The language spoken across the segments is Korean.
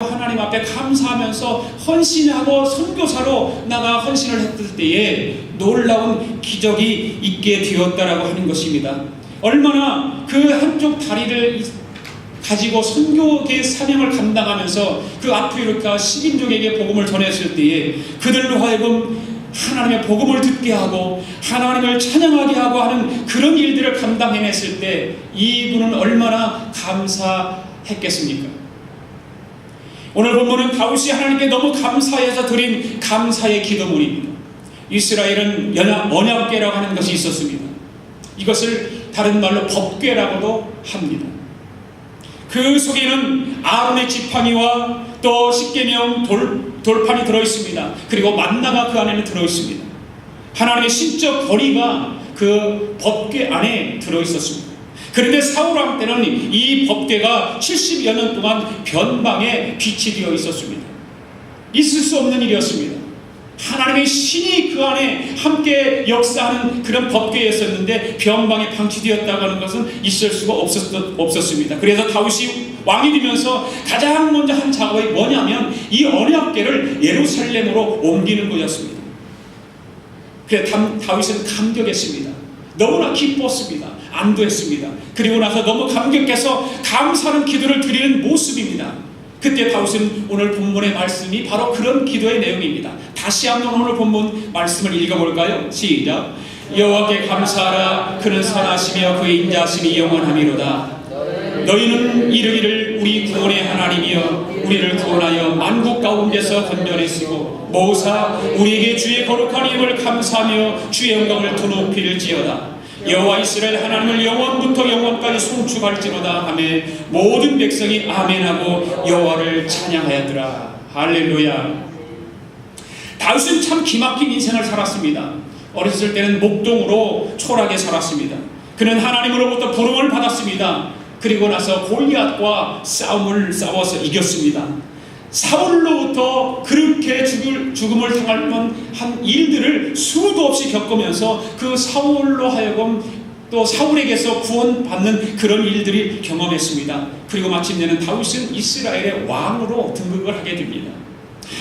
하나님 앞에 감사하면서 헌신하고 선교사로 나가 헌신을 했을 때에 놀라운 기적이 있게 되었다라고 하는 것입니다. 얼마나 그 한쪽 다리를 가지고 선교의 사명을 감당하면서 그 아프리카 10인족에게 복음을 전했을 때에 그들로 하여금 하나님의 복음을 듣게 하고 하나님을 찬양하게 하고 하는 그런 일들을 감당해냈을 때 이분은 얼마나 감사했겠습니까? 오늘 본문은 다윗이 하나님께 너무 감사해서 드린 감사의 기도문입니다. 이스라엘은 언약궤라고 하는 것이 있었습니다. 이것을 다른 말로 법궤라고도 합니다. 그 속에는 아론의 지팡이와 또 십계명 돌판이 들어있습니다. 그리고 만나가 그 안에는 들어있습니다. 하나님의 신적 거리가 그 법궤 안에 들어있었습니다. 그런데 사울왕 때는 이 법궤가 70여 년 동안 변방에 비치되어 있었습니다. 있을 수 없는 일이었습니다. 하나님의 신이 그 안에 함께 역사하는 그런 법궤였었는데 변방에 방치되었다고 하는 것은 있을 수가 없었습니다. 그래서 다윗이 왕이 되면서 가장 먼저 한 작업이 뭐냐면 이 언약궤를 예루살렘으로 옮기는 것이었습니다. 그래서 다윗은 감격했습니다. 너무나 기뻤습니다. 안도했습니다. 그리고 나서 너무 감격해서 감사하는 기도를 드리는 모습입니다. 그때 다윗은 오늘 본문의 말씀이 바로 그런 기도의 내용입니다. 다시 한번 오늘 본문 말씀을 읽어볼까요? 시작. 여호와께 감사하라. 그는 선하시며 그의 인자하심이 영원하미로다. 너희는 이르기를 우리 구원의 하나님이여 우리를 구원하여 만국 가운데서 건져내시고 모사 우리에게 주의 거룩한 이름을 감사하며 주의 영광을 드높일지어다. 여호와 이스라엘 하나님을 영원부터 영원까지 송축할지로다 하며 모든 백성이 아멘하고 여호와를 찬양하였더라. 할렐루야. 다윗은 참 기막힌 인생을 살았습니다. 어렸을 때는 목동으로 초라하게 살았습니다. 그는 하나님으로부터 부름을 받았습니다. 그리고 나서 골리앗과 싸움을 싸워서 이겼습니다. 사울로부터 그렇게 죽음을 당할 뻔한 일들을 수도 없이 겪으면서 그 사울로 하여금 또 사울에게서 구원받는 그런 일들이 경험했습니다. 그리고 마침내는 다윗은 이스라엘의 왕으로 등극을 하게 됩니다.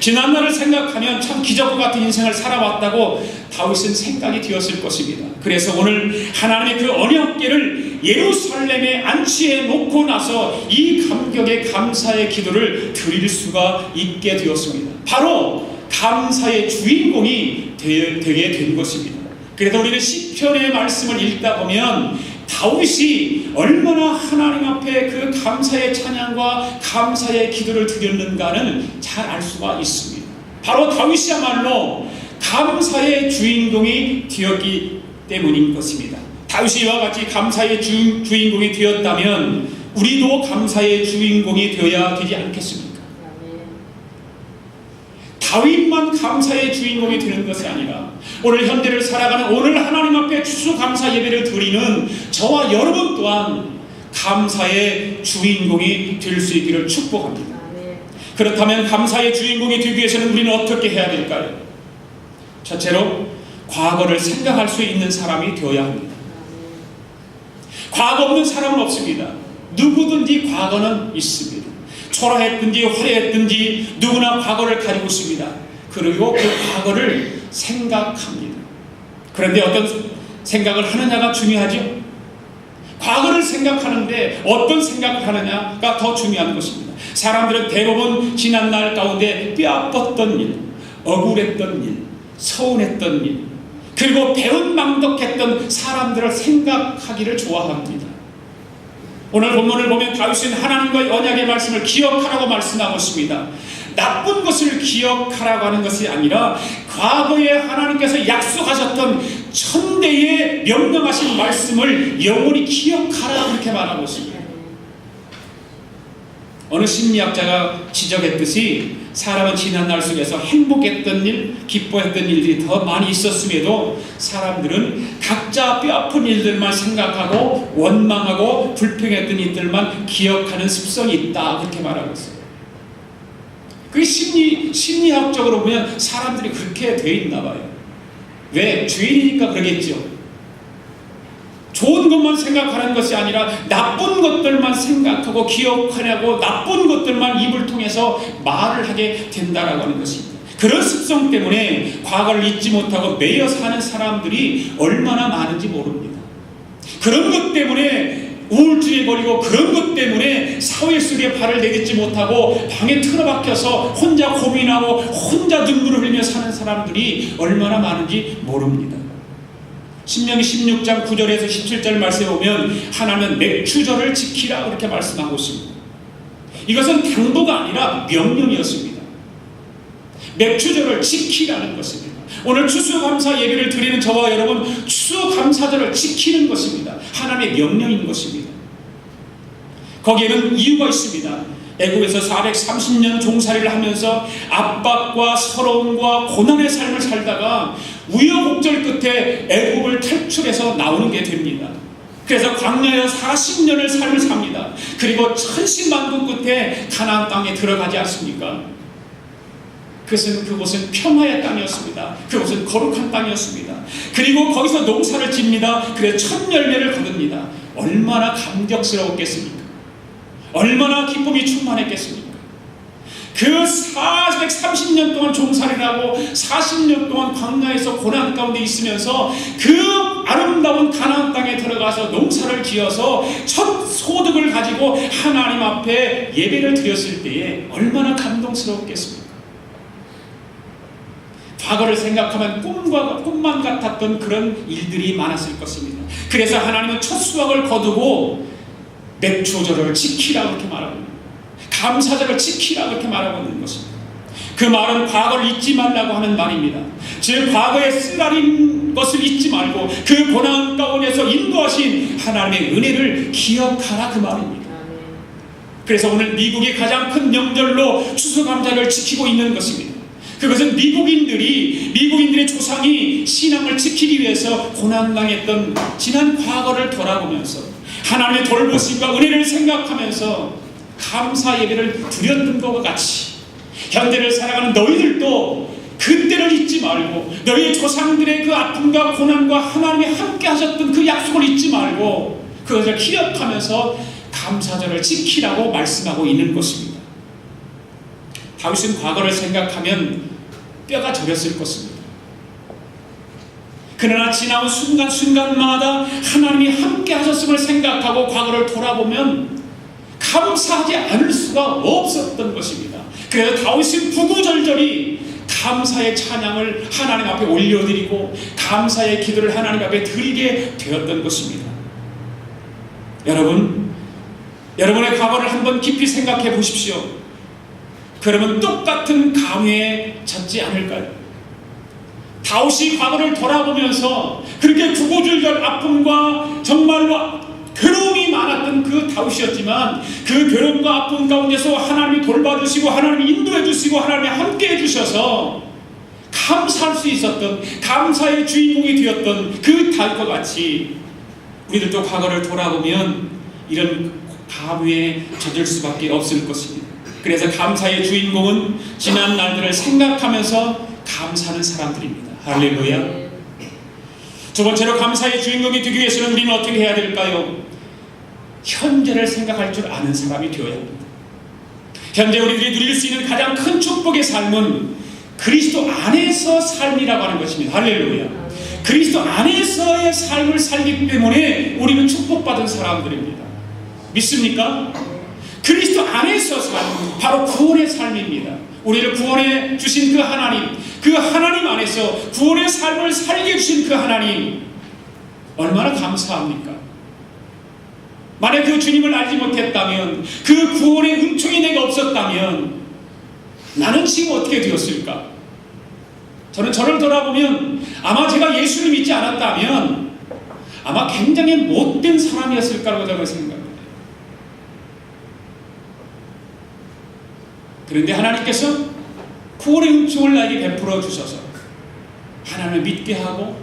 지난날을 생각하면 참 기적과 같은 인생을 살아왔다고 다윗은 생각이 되었을 것입니다. 그래서 오늘 하나님의 그 언약궤를 예루살렘에 안치해 놓고 나서 이 감격의 감사의 기도를 드릴 수가 있게 되었습니다. 바로 감사의 주인공이 되게 된 것입니다. 그래서 우리는 시편의 말씀을 읽다 보면 다윗이 얼마나 하나님 앞에 그 감사의 찬양과 감사의 기도를 드렸는가는 잘 알 수가 있습니다. 바로 다윗이야말로 감사의 주인공이 되었기 때문인 것입니다. 다윗이 이와 같이 감사의 주인공이 되었다면 우리도 감사의 주인공이 되어야 되지 않겠습니까? 다윗만 감사의 주인공이 되는 것이 아니라 오늘 현대를 살아가는 오늘 하나님 앞에 추수감사 예배를 드리는 저와 여러분 또한 감사의 주인공이 될 수 있기를 축복합니다. 그렇다면 감사의 주인공이 되기 위해서는 우리는 어떻게 해야 될까요? 첫째로 과거를 생각할 수 있는 사람이 되어야 합니다. 과거 없는 사람은 없습니다. 누구든지 과거는 있습니다. 초라했든지 화려했든지 누구나 과거를 가지고 있습니다. 그리고 그 과거를 생각합니다. 그런데 어떤 생각을 하느냐가 중요하죠. 과거를 생각하는데 어떤 생각을 하느냐가 더 중요한 것입니다. 사람들은 대부분 지난날 가운데 뼈아팠던 일, 억울했던 일, 서운했던 일, 그리고 배은망덕했던 사람들을 생각하기를 좋아합니다. 오늘 본문을 보면 다윗은 하나님과의 언약의 말씀을 기억하라고 말씀하고 있습니다. 나쁜 것을 기억하라고 하는 것이 아니라 과거에 하나님께서 약속하셨던 천대에 명령하신 말씀을 영원히 기억하라 그렇게 말하고 있습니다. 어느 심리학자가 지적했듯이 사람은 지난날 속에서 행복했던 일, 기뻐했던 일들이 더 많이 있었음에도 사람들은 각자 뼈아픈 일들만 생각하고 원망하고 불평했던 일들만 기억하는 습성이 있다 그렇게 말하고 있어요. 그 심리학적으로 보면 사람들이 그렇게 되어 있나 봐요. 왜? 죄인이니까 그러겠죠. 좋은 좋은 것만 생각하는 것이 아니라 나쁜 것들만 생각하고 기억하려고 나쁜 것들만 입을 통해서 말을 하게 된다라고 하는 것입니다. 그런 습성 때문에 과거를 잊지 못하고 매여 사는 사람들이 얼마나 많은지 모릅니다. 그런 것 때문에 우울증에 걸리고, 그런 것 때문에 사회 속에 발을 내딛지 못하고 방에 틀어박혀서 혼자 고민하고 혼자 눈물을 흘리며 사는 사람들이 얼마나 많은지 모릅니다. 신명기 16장 9절에서 17절 말씀에 보면 하나님은 맥추절을 지키라 그렇게 말씀하고 있습니다. 이것은 당부가 아니라 명령이었습니다. 맥추절을 지키라는 것입니다. 오늘 추수감사 예배를 드리는 저와 여러분, 추수감사절을 지키는 것입니다. 하나님의 명령인 것입니다. 거기에는 이유가 있습니다. 애굽에서 430년 종살이를 하면서 압박과 서러움과 고난의 삶을 살다가 우여곡절 끝에 애굽을 탈출해서 나오는 게 됩니다. 그래서 광야에서 40년을 삶을 삽니다. 그리고 천신만고 끝에 가나안 땅에 들어가지 않습니까? 그곳은 평화의 땅이었습니다. 그곳은 거룩한 땅이었습니다. 그리고 거기서 농사를 짓니다. 그래서 첫 열매를 거둡니다. 얼마나 감격스러웠겠습니까? 얼마나 기쁨이 충만했겠습니까? 그 430년 동안 종살이를 하고 40년 동안 광야에서 고난 가운데 있으면서 그 아름다운 가나안 땅에 들어가서 농사를 지어서 첫 소득을 가지고 하나님 앞에 예배를 드렸을 때에 얼마나 감동스러웠겠습니까? 과거를 생각하면 꿈만 같았던 그런 일들이 많았을 것입니다. 그래서 하나님은 첫 수확을 거두고 맥추절을 지키라 그렇게 말하고 있는, 감사절을 지키라 그렇게 말하고 있는 것입니다. 그 말은 과거를 잊지 말라고 하는 말입니다. 즉 과거에 쓰라린 것을 잊지 말고 그 고난 가운데서 인도하신 하나님의 은혜를 기억하라 그 말입니다. 그래서 오늘 미국이 가장 큰 명절로 추수감사를 지키고 있는 것입니다. 그것은 미국인들의 조상이 신앙을 지키기 위해서 고난당했던 지난 과거를 돌아보면서 하나님의 돌보심과 은혜를 생각하면서 감사 예배를 드렸던 것과 같이 현대를 살아가는 너희들도 그때를 잊지 말고 너희 조상들의 그 아픔과 고난과 하나님이 함께 하셨던 그 약속을 잊지 말고 그것을 기억하면서 감사절을 지키라고 말씀하고 있는 것입니다. 다윗은 과거를 생각하면 뼈가 저렸을 것입니다. 그러나 지나온 순간순간마다 하나님이 함께 하셨음을 생각하고 과거를 돌아보면 감사하지 않을 수가 없었던 것입니다. 그래서 다윗은 구구절절히 감사의 찬양을 하나님 앞에 올려드리고 감사의 기도를 하나님 앞에 드리게 되었던 것입니다. 여러분의 과거를 한번 깊이 생각해 보십시오. 그러면 똑같은 강회에 젖지 않을까요? 다윗이 과거를 돌아보면서 그렇게 구구절절 아픔과 정말로 괴로움이 많았던 그 다윗이었지만 그 괴로움과 아픔 가운데서 하나님이 돌봐주시고 하나님이 인도해 주시고 하나님이 함께 해주셔서 감사할 수 있었던 감사의 주인공이 되었던 그 다윗과 같이 우리들도 과거를 돌아보면 이런 가무에 젖을 수밖에 없을 것입니다. 그래서 감사의 주인공은 지난 날들을 생각하면서 감사하는 사람들입니다. 할렐루야. 두 번째로 감사의 주인공이 되기 위해서는 우리는 어떻게 해야 될까요? 현재를 생각할 줄 아는 사람이 되어야 합니다. 현재 우리들이 누릴 수 있는 가장 큰 축복의 삶은 그리스도 안에서 삶이라고 하는 것입니다. 할렐루야. 그리스도 안에서의 삶을 살기 때문에 우리는 축복받은 사람들입니다. 믿습니까? 그리스도 안에서 삶, 바로 구원의 삶입니다. 우리를 구원해 주신 그 하나님 안에서 구원의 삶을 살게 주신 그 하나님 얼마나 감사합니까? 만약 그 주님을 알지 못했다면, 그 구원의 은총이 내가 없었다면 나는 지금 어떻게 되었을까? 저는 저를 돌아보면 아마 제가 예수를 믿지 않았다면 아마 굉장히 못된 사람이었을 거라고 저는 생각합니다. 그런데 하나님께서 구원의 은총을 나에게 베풀어 주셔서 하나님을 믿게 하고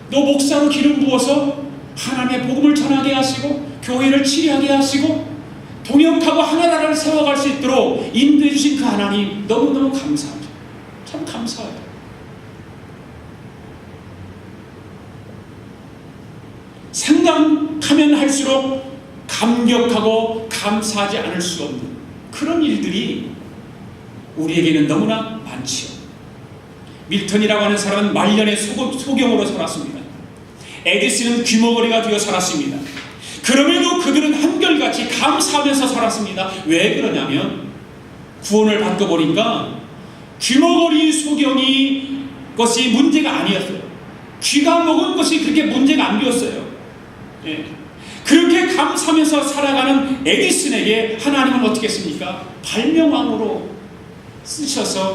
또 목사로 기름 부어서 하나님의 복음을 전하게 하시고 교회를 치리하게 하시고 동역하고 하나나라를 세워갈 수 있도록 인도해 주신 그 하나님 너무너무 감사하죠. 참 감사해요. 하면 할수록 감격하고 감사하지 않을 수 없는 그런 일들이 우리에게는 너무나 많지요. 밀턴이라고 하는 사람은 말년의 소경으로 살았습니다. 에디슨은 귀머거리가 되어 살았습니다. 그럼에도 그들은 한결같이 감사하면서 살았습니다. 왜 그러냐면 구원을 받고 보니까 귀머거리 소경이 것이 문제가 아니었어요. 귀가 먹은 것이 그렇게 문제가 안 되었어요. 예. 그렇게 감사하면서 살아가는 에디슨에게 하나님은 어떻게 했습니까? 발명왕으로 쓰셔서